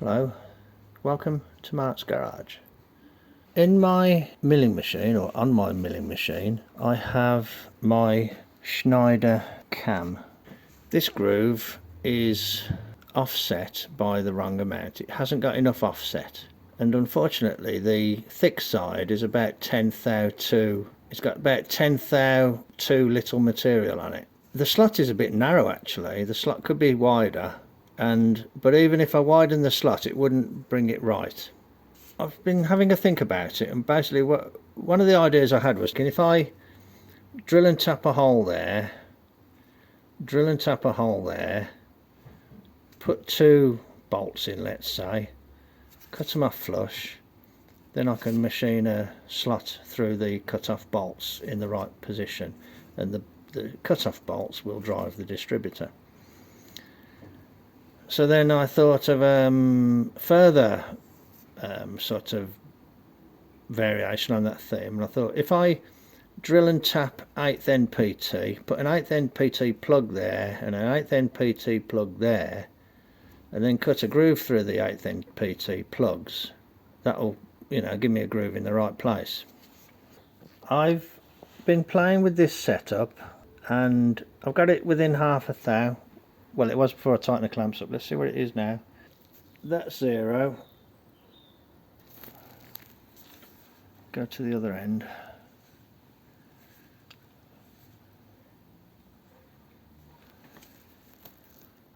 Hello, welcome to Mart's Garage. In my milling machine, or on my milling machine, I have my Schneider cam. This groove is offset by the wrong amount. It hasn't got enough offset, and unfortunately the thick side is about 10 thou 2. It's got about 10 thou 2 little material on it. The slot is a bit narrow actually. The slot could be wider, but even if I widen the slot it wouldn't bring it right. I've been having a think about it, and basically one of the ideas I had was, if I drill and tap a hole there, put 2 bolts in, let's say, cut them off flush, then I can machine a slot through the cut off bolts in the right position, and the cut off bolts will drive the distributor. So then I thought of further sort of variation on that theme, and I thought if I drill and tap 1/8 NPT, put an 1/8 NPT plug there and an 1/8 NPT plug there, and then cut a groove through the 1/8 NPT plugs, that'll, give me a groove in the right place. I've been playing with this setup and I've got it within half a thou. Well, it was before I tightened the clamps up. Let's see what it is now. That's 0. Go to the other end.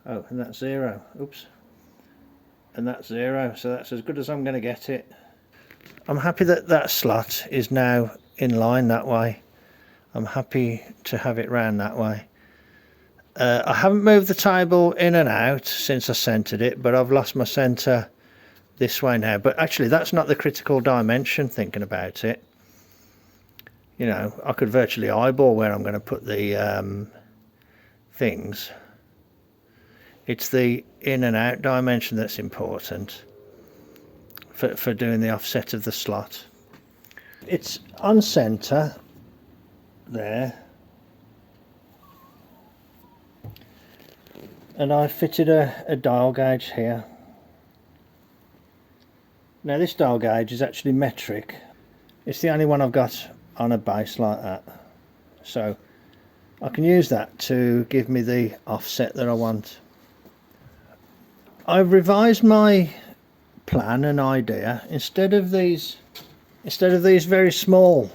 Oh, and that's 0. Oops. And that's 0. So that's as good as I'm going to get it. I'm happy that that slot is now in line that way. I'm happy to have it round that way. I haven't moved the table in and out since I centered it, but I've lost my center this way now. But actually that's not the critical dimension, thinking about it. I could virtually eyeball where I'm going to put the things. It's the in and out dimension that's important for doing the offset of the slot. It's on center there, and I fitted a dial gauge here. Now this dial gauge is actually metric. It's the only one I've got on a base like that, so I can use that to give me the offset that I want. I've revised my plan and idea. Instead of these very small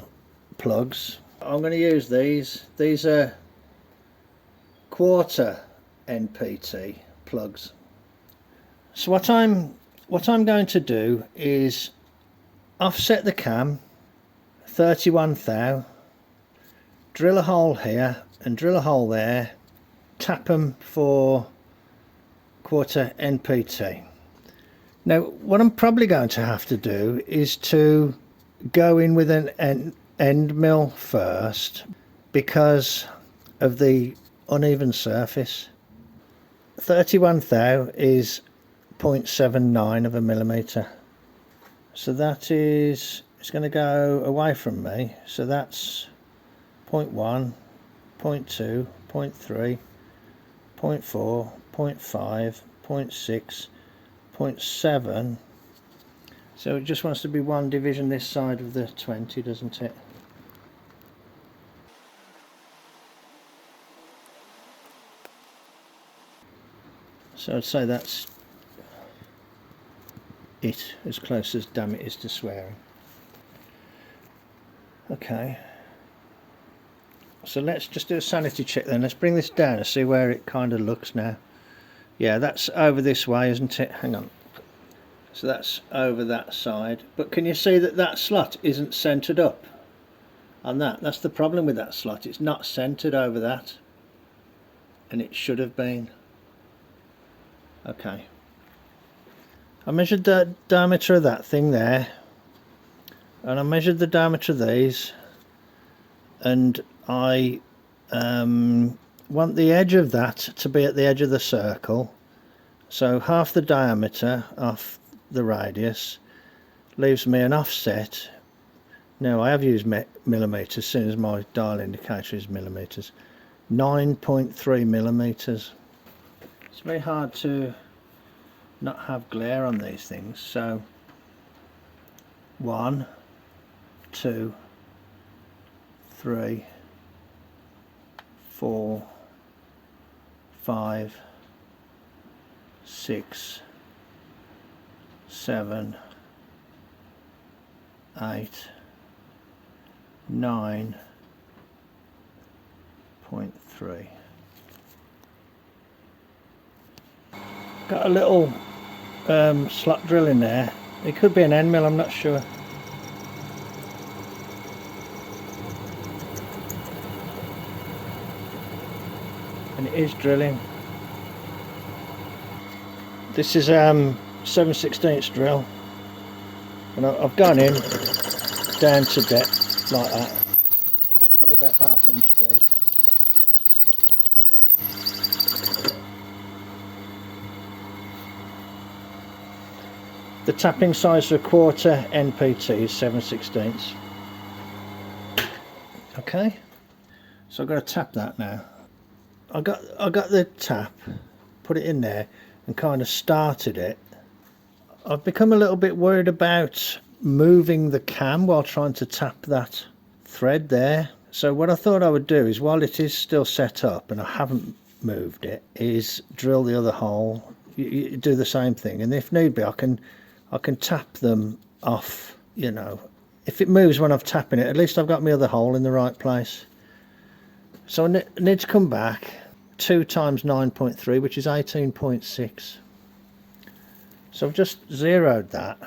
plugs, I'm going to use these. These are 1/4 NPT plugs. So what I'm going to do is offset the cam 31 thou, drill a hole here and drill a hole there, tap them for 1/4 NPT. Now what I'm probably going to have to do is to go in with an end mill first because of the uneven surface. 31 thou is 0.79 of a millimeter, so that is, it's going to go away from me, so that's 0.1, 0.2, 0.3, 0.4, 0.5, 0.6, 0.7. So it just wants to be one division this side of the 20, doesn't it? So I'd say that's it, as close as damn it is to swearing. Okay, so let's just do a sanity check then. Let's bring this down and see where it kind of looks now. Yeah, that's over this way, isn't it? Hang on. So that's over that side, but can you see that that slot isn't centered up on that? That's the problem with that slot. It's not centered over that, and it should have been. Okay, I measured the diameter of that thing there, and I measured the diameter of these, and I want the edge of that to be at the edge of the circle, so half the diameter off the radius leaves me an offset. Now I have used millimeters, soon as my dial indicator is millimeters, 9.3 millimeters. It's very hard to not have glare on these things. So 1, 2, 3, 4, 5, 6, 7, 8, 9.3. Got a little slot drill in there. It could be an end mill, I'm not sure. And it is drilling. This is 7/16 drill, and I've gone in down to depth like that, probably about ½ inch deep. The tapping size for a quarter NPT is 7/16. Okay, so I've got to tap that now. I got the tap, put it in there and kind of started it. I've become a little bit worried about moving the cam while trying to tap that thread there. So what I thought I would do is, while it is still set up and I haven't moved it, is drill the other hole. You do the same thing, and if need be I can tap them off, you know. If it moves when I'm tapping it, at least I've got my other hole in the right place. So I need to come back. 2 times 9.3, which is 18.6. So I've just zeroed that.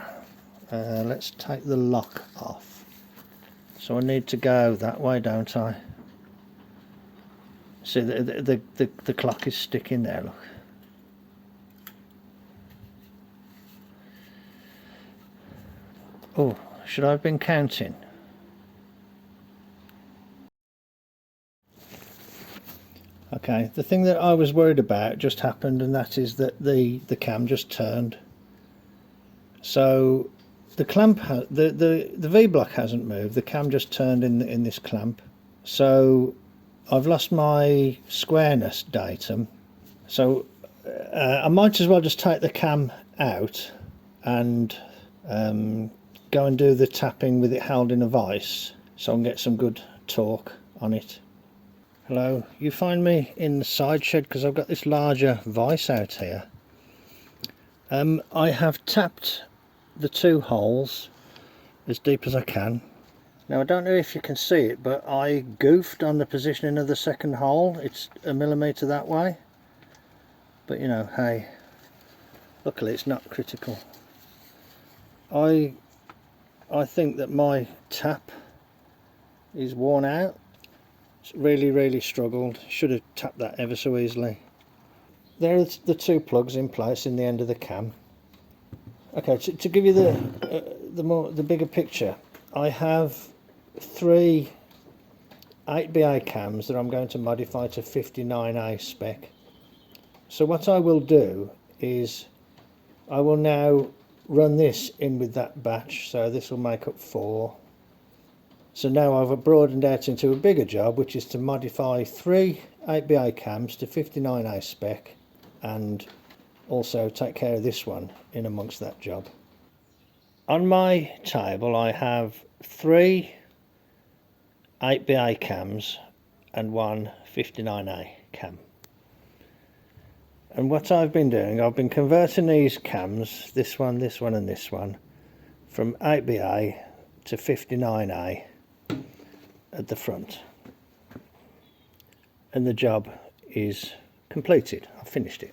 Let's take the lock off. So I need to go that way, don't I? See, the clock is sticking there, look. Oh, should I have been counting? Okay, the thing that I was worried about just happened, and that is that the cam just turned. So the clamp, the V-block hasn't moved, the cam just turned in this clamp. So I've lost my squareness datum. So I might as well just take the cam out and go and do the tapping with it held in a vise, so I can get some good torque on it. Hello, you find me in the side shed because I've got this larger vise out here. I have tapped the 2 holes as deep as I can. Now I don't know if you can see it, but I goofed on the positioning of the second hole. It's 1 millimetre that way, but you know, hey, luckily it's not critical. I think that my tap is worn out. It's really struggled. Should have tapped that ever so easily. There's the 2 plugs in place in the end of the cam. Okay, to give you the bigger picture, I have 3 8BA cams that I'm going to modify to 59A spec. So what I will do is I will now run this in with that batch, so this will make up 4. So now I've broadened out into a bigger job, which is to modify 3 8BA cams to 59A spec and also take care of this one in amongst that job. On my table I have 3 8BA cams and 1 59A cam. And what I've been doing, I've been converting these cams, this one and this one, from 8BA to 59A at the front, and the job is completed. I've finished it.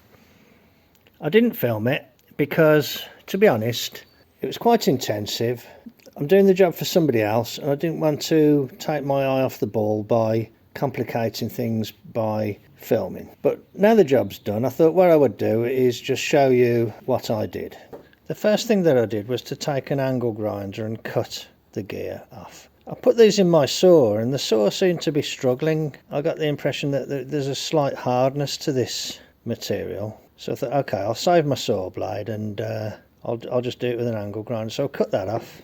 I didn't film it because, to be honest, it was quite intensive. I'm doing the job for somebody else and I didn't want to take my eye off the ball by complicating things by filming. But now the job's done, I thought what I would do is just show you what I did. The first thing that I did was to take an angle grinder and cut the gear off. I put these in my saw and the saw seemed to be struggling. I got the impression that there's a slight hardness to this material. So I thought, okay, I'll save my saw blade and I'll just do it with an angle grinder. So I cut that off.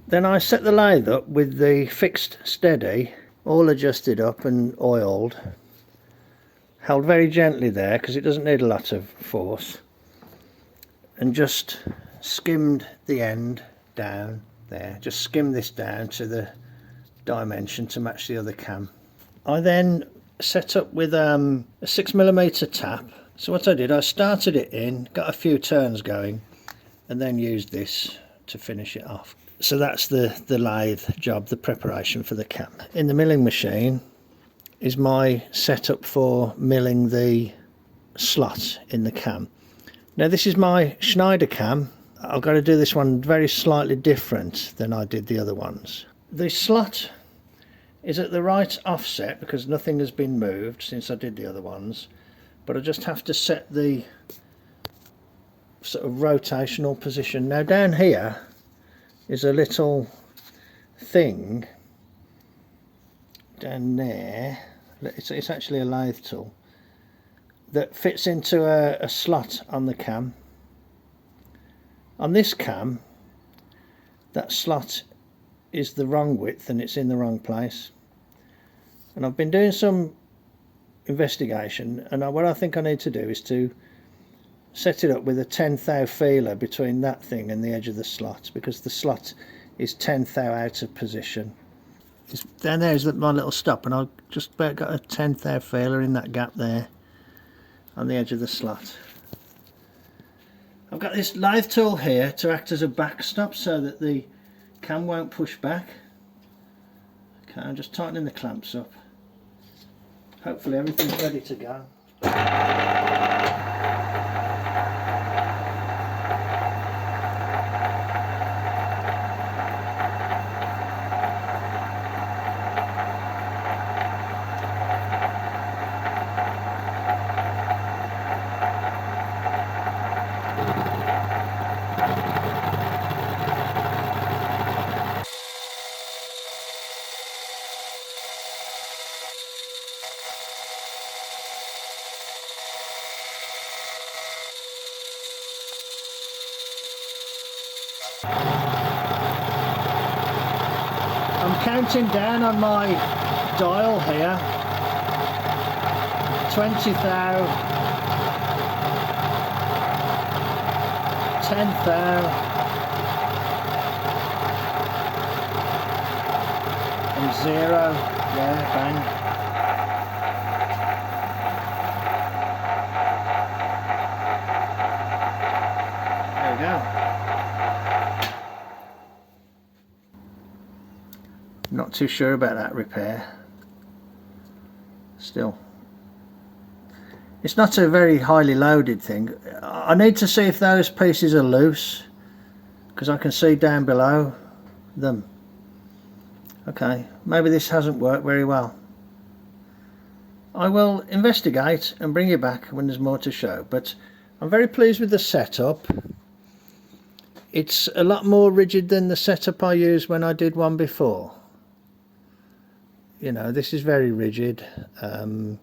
Then I set the lathe up with the fixed steady, all adjusted up and oiled. Held very gently there because it doesn't need a lot of force. and just skimmed the end down there, just skimmed this down to the dimension to match the other cam. I then set up with a 6mm tap. So what I did, I started it in, got a few turns going, and then used this to finish it off. So that's the lathe job, the preparation for the cam. In the milling machine is my setup for milling the slot in the cam. Now this is my Schneider cam. I've got to do this one very slightly different than I did the other ones. The slot is at the right offset because nothing has been moved since I did the other ones, but I just have to set the sort of rotational position. Now down here is a little thing down there, it's actually a lathe tool that fits into a slot on the cam. On this cam, that slot is the wrong width and it's in the wrong place. And I've been doing some investigation, and what I think I need to do is to set it up with a 10 thou feeler between that thing and the edge of the slot, because the slot is 10 thou out of position. Down there is my little stop, and I've just about got a 10 thou feeler in that gap there on the edge of the slot. I've got this lathe tool here to act as a backstop so that the cam won't push back. Okay, I'm just tightening the clamps up. Hopefully everything's ready to go. I'm counting down on my dial here. 20 thou, 10 thou, and 0. Yeah, bang. There we go. Not too sure about that repair. Still, it's not a very highly loaded thing. I need to see if those pieces are loose, because I can see down below them. Okay, maybe this hasn't worked very well. I will investigate and bring you back when there's more to show, but I'm very pleased with the setup. It's a lot more rigid than the setup I used when I did one before. You know, this is very rigid, and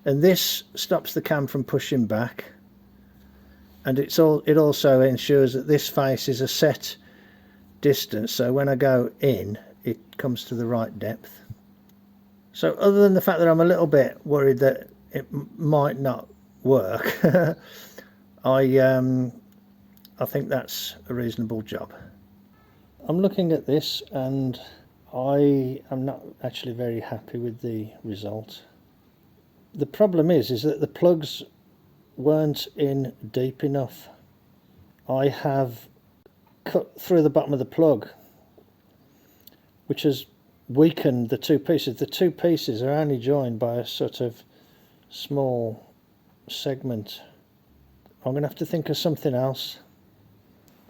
this stops the cam from pushing back, and it also ensures that this face is a set distance, so when I go in it comes to the right depth. So other than the fact that I'm a little bit worried that it might not work, I think that's a reasonable job. I'm looking at this and I am not actually very happy with the result. The problem is that the plugs weren't in deep enough. I have cut through the bottom of the plug, which has weakened the two pieces. The two pieces are only joined by a sort of small segment. I'm going to have to think of something else.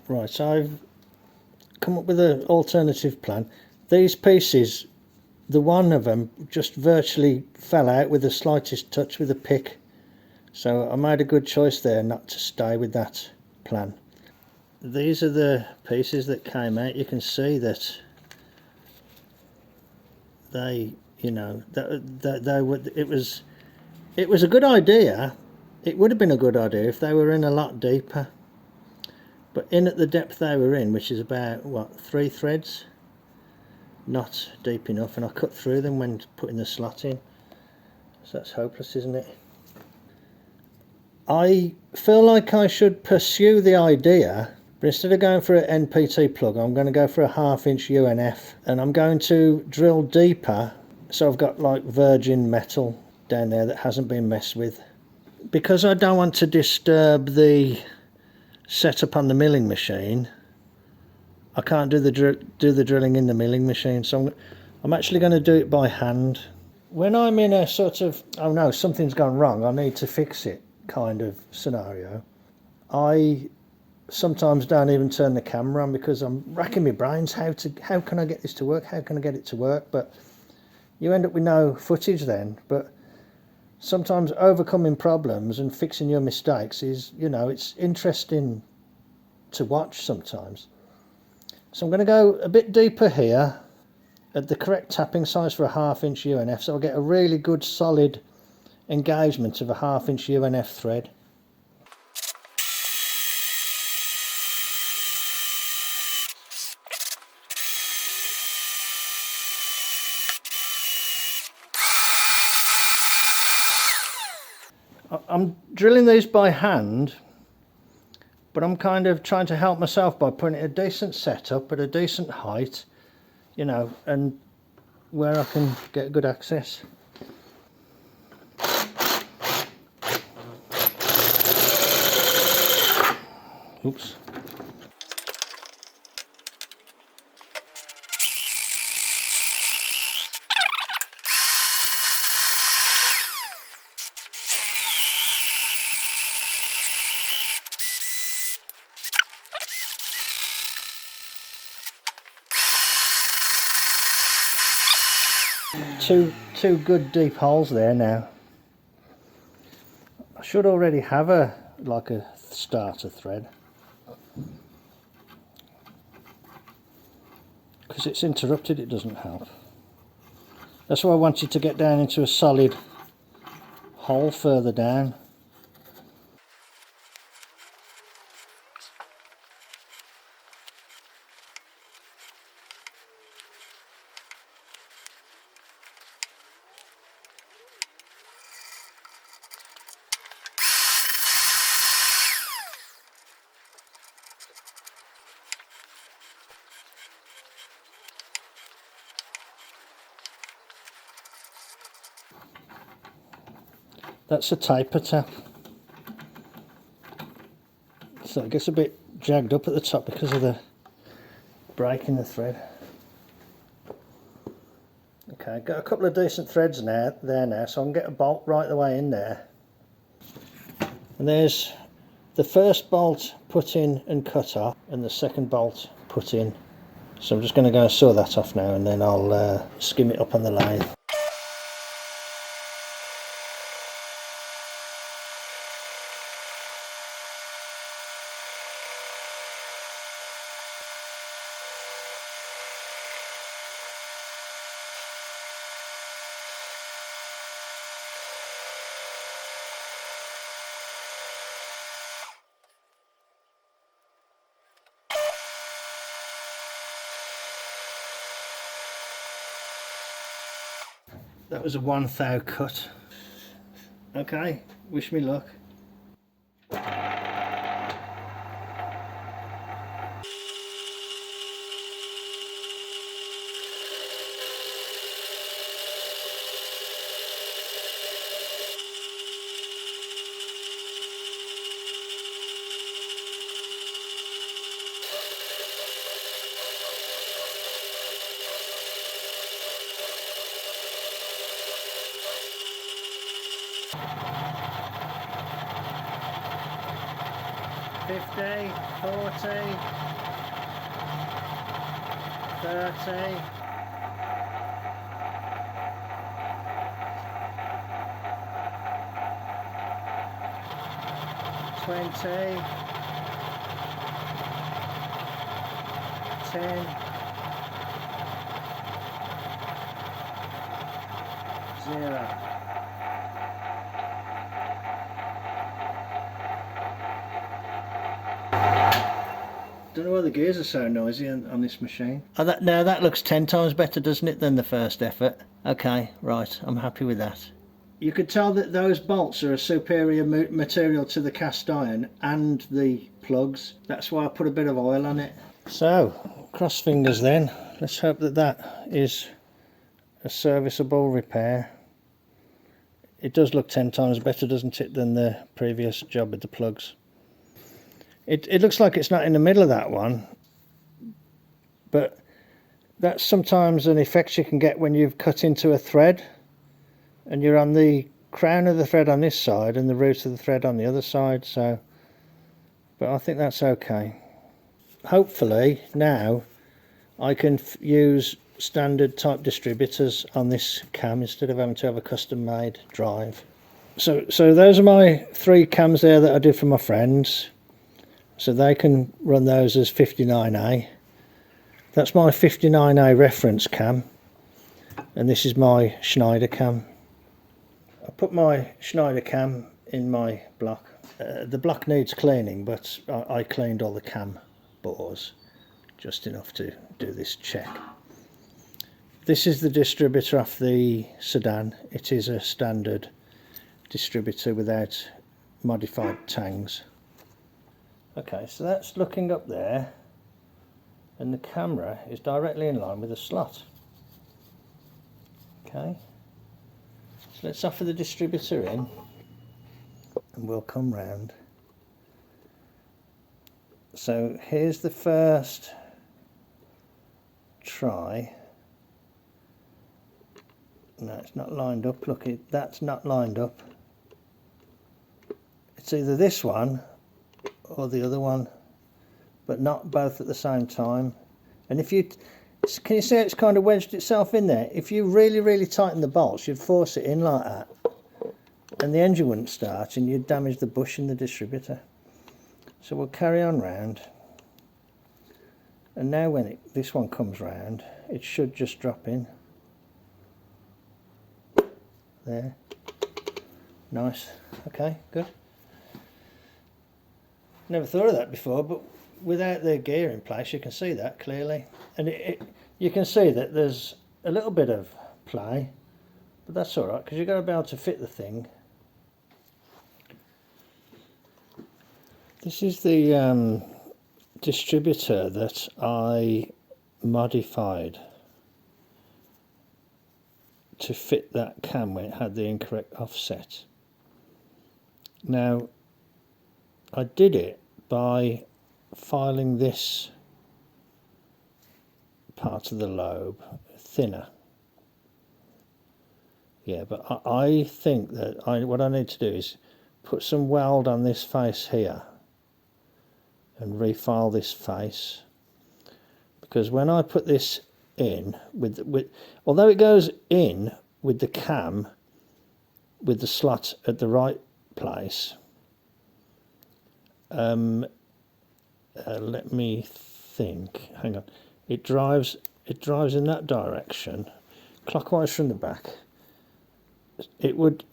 Right, so I've come up with an alternative plan. These pieces, the one of them just virtually fell out with the slightest touch with a pick. So I made a good choice there not to stay with that plan. These are the pieces that came out. You can see that they, you know, it was a good idea. It would have been a good idea if they were in a lot deeper. But in at the depth they were in, which is about, what, 3 threads? Not deep enough, and I cut through them when putting the slot in. So that's hopeless, isn't it? I feel like I should pursue the idea, but instead of going for an NPT plug, I'm going to go for a 1/2 inch UNF, and I'm going to drill deeper, so I've got like virgin metal down there that hasn't been messed with. Because I don't want to disturb the setup on the milling machine, I can't do the drilling in the milling machine, so I'm actually going to do it by hand. When I'm in a sort of, oh no, something's gone wrong, I need to fix it kind of scenario, I sometimes don't even turn the camera on because I'm racking my brains how can I get this to work, how can I get it to work, but you end up with no footage then. But sometimes overcoming problems and fixing your mistakes is, you know, it's interesting to watch sometimes. So I'm going to go a bit deeper here at the correct tapping size for a 1/2 inch UNF, so I'll get a really good solid engagement of a 1/2 inch UNF thread. I'm drilling these by hand, but I'm kind of trying to help myself by putting a decent setup at a decent height, you know, and where I can get good access. Oops. Two good deep holes there now. I should already have a starter thread, because it's interrupted, it doesn't help. That's why I wanted to get down into a solid hole further down. That's a taper tap, so it gets a bit jagged up at the top because of the break in the thread. Okay, got a couple of decent threads now, so I can get a bolt right the way in there. And there's the first bolt put in and cut off, and the second bolt put in. So I'm just going to go and saw that off now, and then I'll skim it up on the lathe. That was a 1 thou cut. Okay, wish me luck. $50, $40, $30, $20, $10, $0. Don't know why the gears are so noisy on this machine. Oh, now that looks 10 times better, doesn't it, than the first effort? Okay, right, I'm happy with that. You could tell that those bolts are a superior material to the cast iron and the plugs. That's why I put a bit of oil on it. So, cross fingers then. Let's hope that that is a serviceable repair. It does look 10 times better, doesn't it, than the previous job with the plugs. It looks like it's not in the middle of that one, but that's sometimes an effect you can get when you've cut into a thread and you're on the crown of the thread on this side and the root of the thread on the other side. So, but I think that's okay. Hopefully now I can use standard type distributors on this cam instead of having to have a custom made drive. So those are my 3 cams there that I did for my friends, so they can run those as 59A. That's my 59A reference cam, and this is my Schneider cam. I put my Schneider cam in my block. The block needs cleaning, but I cleaned all the cam bores, just enough to do this check. This is the distributor off the sedan. It is a standard distributor without modified tangs. Okay, so that's looking up there, and the camera is directly in line with the slot. Okay, so let's offer the distributor in and we'll come round. So here's the first try. No, it's not lined up. Look, that's not lined up. It's either this one or the other one, but not both at the same time. And if you can, you see it's kind of wedged itself in there. If you really tighten the bolts, you'd force it in like that, and the engine wouldn't start, and you'd damage the bush in the distributor. So we'll carry on round, and now when this one comes round, it should just drop in. There. Nice. Okay, good. Never thought of that before, but without the gear in place you can see that clearly, and you can see that there's a little bit of play, but that's alright because you've got to be able to fit the thing. This is the distributor that I modified to fit that cam when it had the incorrect offset. Now I did it by filing this part of the lobe thinner. Yeah, but I think that what I need to do is put some weld on this face here and refile this face, because when I put this in although it goes in with the cam with the slot at the right place, let me think, hang on, it drives in that direction clockwise from the back. It would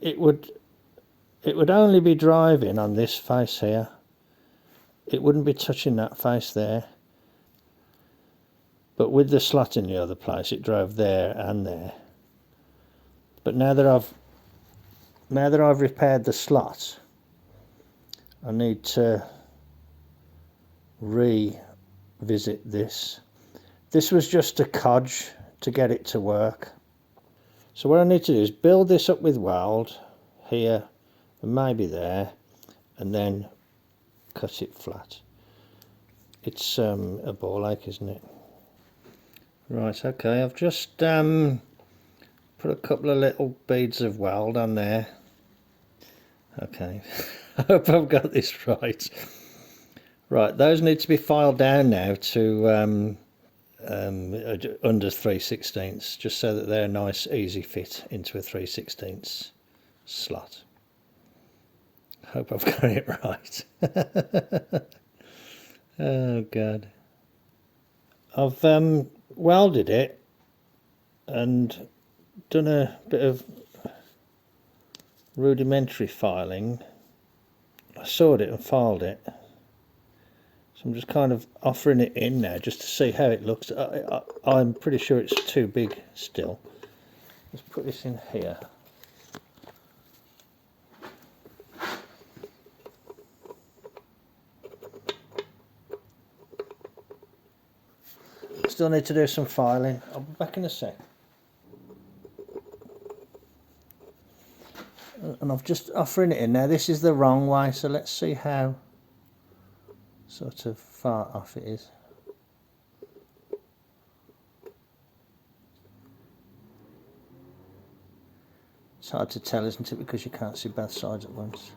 only be driving on this face here. It wouldn't be touching that face there. But with the slot in the other place, it drove there and there. But now that I've repaired the slot, I need to revisit this. This was just a codge to get it to work. So what I need to do is build this up with weld here and maybe there, and then cut it flat. It's a ball ache, isn't it? Right, okay, I've just put a couple of little beads of weld on there. Okay, I hope I've got this right. Right, those need to be filed down now to under 3/16, just so that they're a nice easy fit into a 3/16 slot. Hope I've got it right. Oh God. I've welded it and done a bit of rudimentary filing. I sawed it and filed it, so I'm just kind of offering it in now just to see how it looks. I'm pretty sure it's too big still. Let's put this in here. still need to do some filing. I'll be back in a sec. And I've just offering it in now. This is the wrong way, so let's see how sort of far off it is. It's hard to tell, isn't it, because you can't see both sides at once.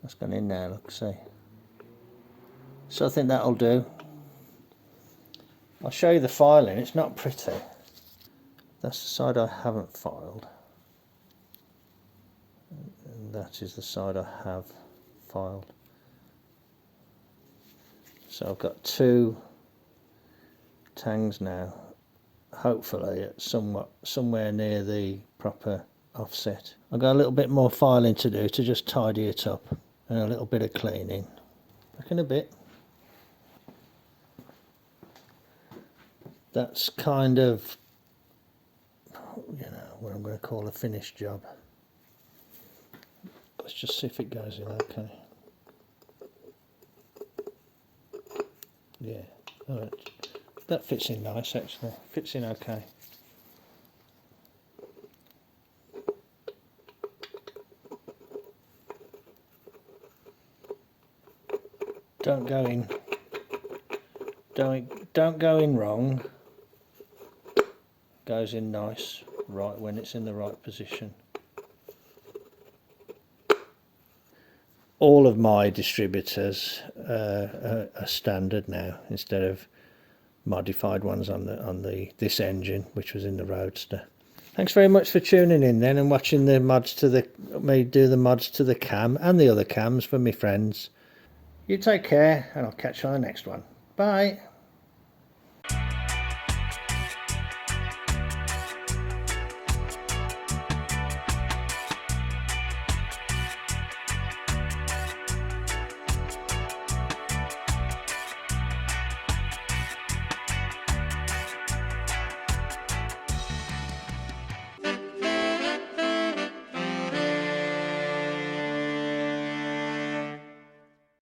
That's gone in now, look, see. So I think that'll do. I'll show you the filing. It's not pretty. That's the side I haven't filed. And that is the side I have filed. So I've got two tangs now, hopefully at somewhere near the proper offset. I've got a little bit more filing to do to just tidy it up, and a little bit of cleaning. Back in a bit. That's kind of, you know, what I'm going to call a finished job. Let's just see if it goes in okay. Yeah, alright. That fits in nice actually. Fits in okay. Don't go in. Don't go in wrong. Goes in nice, right when it's in the right position. All of my distributors are standard now, instead of modified ones on this engine, which was in the Roadster. Thanks very much for tuning in then and watching the mods to me do the mods to the cam and the other cams for my friends. You take care, and I'll catch you on the next one. Bye.